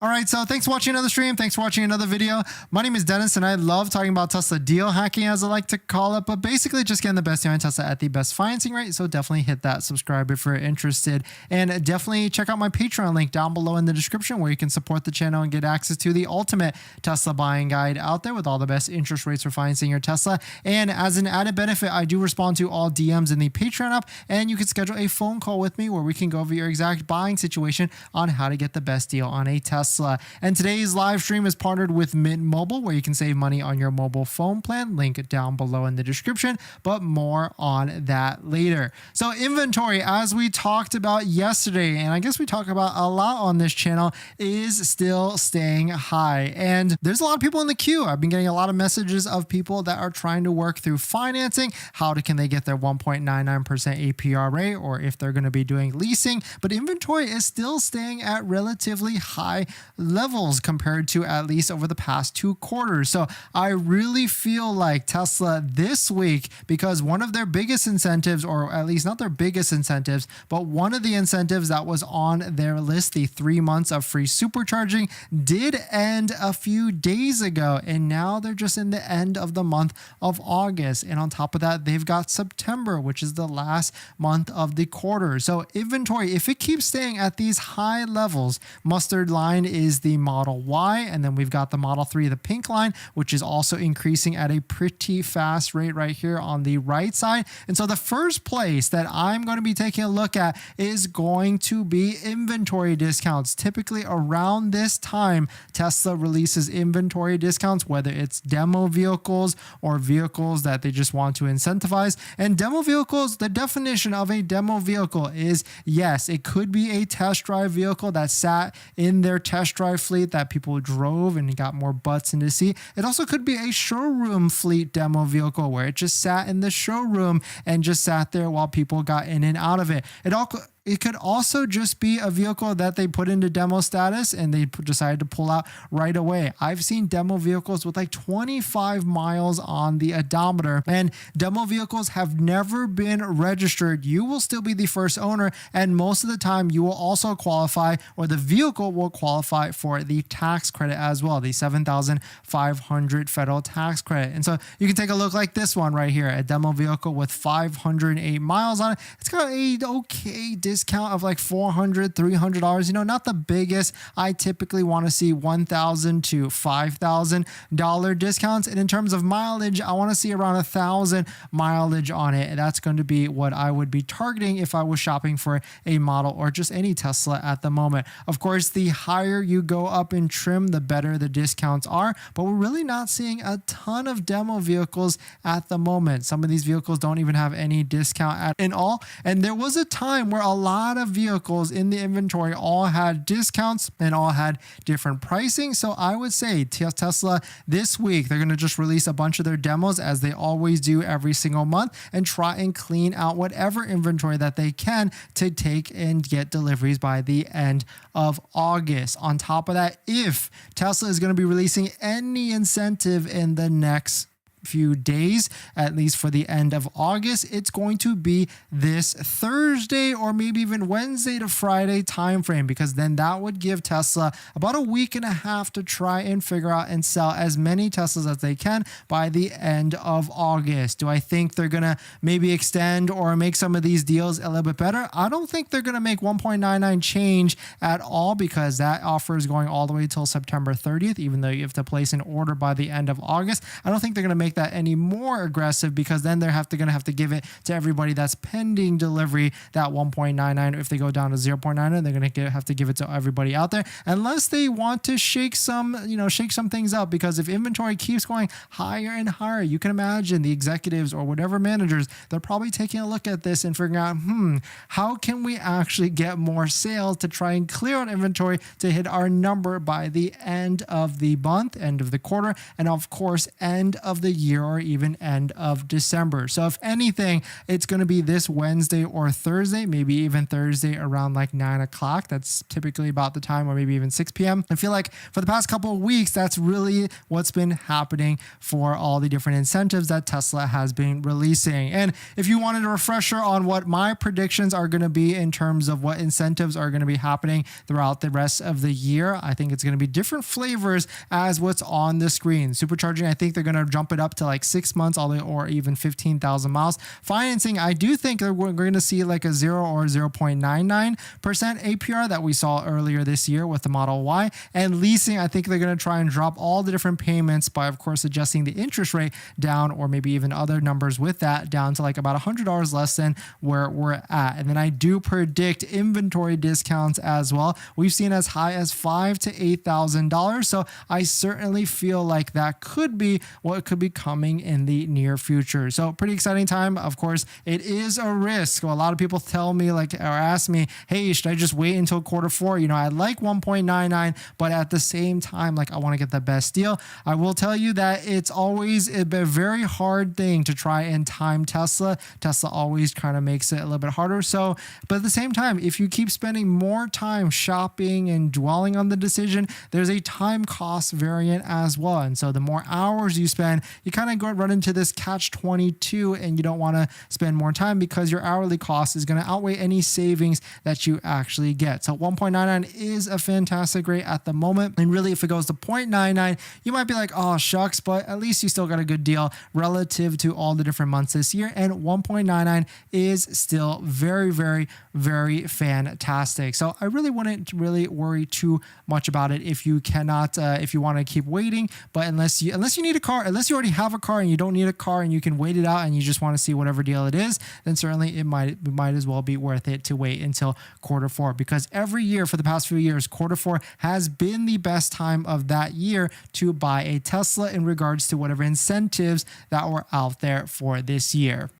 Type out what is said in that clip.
All right, so thanks for watching another stream. Thanks for watching another video. My name is Dennis, and I love talking about Tesla deal hacking, as I like to call it, but basically just getting the best deal on Tesla at the best financing rate. So definitely hit that subscribe if you're interested, and definitely check out my Patreon link down below in the description where you can support the channel and get access to the ultimate Tesla buying guide out there with all the best interest rates for financing your Tesla. And as an added benefit, I do respond to all DMs in the Patreon app, and you can schedule a phone call with me where we can go over your exact buying situation on how to get the best deal on a Tesla. And today's live stream is partnered with Mint Mobile, where you can save money on your mobile phone plan. Link down below in the description, but more on that later. So inventory, as we talked about yesterday, and I guess we talk about a lot on this channel, is still staying high. And there's a lot of people in the queue. I've been getting a lot of messages of people that are trying to work through financing. Can they get their 1.99% APR rate, or if they're going to be doing leasing? But inventory is still staying at relatively high levels compared to at least over the past 2 quarters. So I really feel like Tesla this week, because one of their biggest incentives, or at least not their biggest incentives, but one of the incentives that was on their list, the 3 months of free supercharging, did end a few days ago. And now they're just in the end of the month of August. And on top of that, they've got September, which is the last month of the quarter. So inventory, if it keeps staying at these high levels, mustard line is the Model Y, and then we've got the Model 3, the pink line, which is also increasing at a pretty fast rate right here on the right side. And so the first place that I'm going to be taking a look at is going to be inventory discounts. Typically around this time, Tesla releases inventory discounts, whether it's demo vehicles or vehicles that they just want to incentivize. And demo vehicles, the definition of a demo vehicle is, yes, it could be a test drive vehicle that sat in their test drive fleet that people drove and got more butts in the seat. It also could be a showroom fleet demo vehicle where it just sat in the showroom and just sat there while people got in and out of it. It could also just be a vehicle that they put into demo status and they decided to pull out right away. I've seen demo vehicles with like 25 miles on the odometer, and demo vehicles have never been registered. You will still be the first owner, and most of the time you will also qualify, or the vehicle will qualify for the tax credit as well, the $7,500 federal tax credit. And so you can take a look like this one right here, a demo vehicle with 508 miles on it. It's got a okay discount of like $400, $300, not the biggest. I typically want to see $1,000 to $5,000 discounts. And in terms of mileage, I want to see around 1,000 mileage on it. And that's going to be what I would be targeting if I was shopping for a model or just any Tesla at the moment. Of course, the higher you go up in trim, the better the discounts are, but we're really not seeing a ton of demo vehicles at the moment. Some of these vehicles don't even have any discount at all. And there was a time where a lot of vehicles in the inventory all had discounts and all had different pricing. So I would say Tesla this week, they're going to just release a bunch of their demos, as they always do every single month, and try and clean out whatever inventory that they can to take and get deliveries by the end of August. On top of that, if Tesla is going to be releasing any incentive in the next few days, at least for the end of August, it's going to be this Thursday or maybe even Wednesday to Friday timeframe, because then that would give Tesla about a week and a half to try and figure out and sell as many Teslas as they can by the end of August. Do I think they're going to maybe extend or make some of these deals a little bit better? I don't think they're going to make 1.99 change at all, because that offer is going all the way till September 30th, even though you have to place an order by the end of August. I don't think they're going to make that any more aggressive, because then they're going to have to give it to everybody that's pending delivery, that 1.99. If they go down to 0.99, they're going to have to give it to everybody out there, unless they want to shake some things up. Because if inventory keeps going higher and higher, you can imagine the executives or whatever managers, they're probably taking a look at this and figuring out, how can we actually get more sales to try and clear out inventory to hit our number by the end of the month, end of the quarter, and of course, end of the year or even end of December. So if anything, it's going to be this Wednesday or Thursday, maybe even Thursday around like 9 o'clock. That's typically about the time, or maybe even 6 p.m. I feel like for the past couple of weeks, that's really what's been happening for all the different incentives that Tesla has been releasing. And if you wanted a refresher on what my predictions are going to be in terms of what incentives are going to be happening throughout the rest of the year, I think it's going to be different flavors as what's on the screen. Supercharging, I think they're going to jump it up to like 6 months, all the way, or even 15,000 miles. Financing, I do think we're going to see like a 0 or 0.99% APR that we saw earlier this year with the Model Y. And leasing, I think they're going to try and drop all the different payments by, of course, adjusting the interest rate down, or maybe even other numbers with that, down to like about $100 less than where we're at. And then I do predict inventory discounts as well. We've seen as high as $5,000 to $8,000. So I certainly feel like that could be what could be coming in the near future. So pretty exciting time. Of course, it is a risk. Well, a lot of people tell me, like, or ask me, hey, should I just wait until Q4? You know, I like 1.99, but at the same time, like, I want to get the best deal. I will tell you that it's always a very hard thing to try and time Tesla. Tesla always kind of makes it a little bit harder. So, but at the same time, if you keep spending more time shopping and dwelling on the decision, there's a time cost variant as well. And so the more hours you spend, you kind of run into this catch-22, and you don't want to spend more time because your hourly cost is going to outweigh any savings that you actually get. So 1.99 is a fantastic rate at the moment. And really, if it goes to 0.99, you might be like, oh, shucks, but at least you still got a good deal relative to all the different months this year. And 1.99 is still very, very, very fantastic. So I really wouldn't really worry too much about it if you cannot, if you want to keep waiting. But unless you need a car, unless you already have a car and you don't need a car and you can wait it out and you just want to see whatever deal it is, then certainly it might as well be worth it to wait until Q4, because every year for the past few years, Q4 has been the best time of that year to buy a Tesla in regards to whatever incentives that were out there for this year.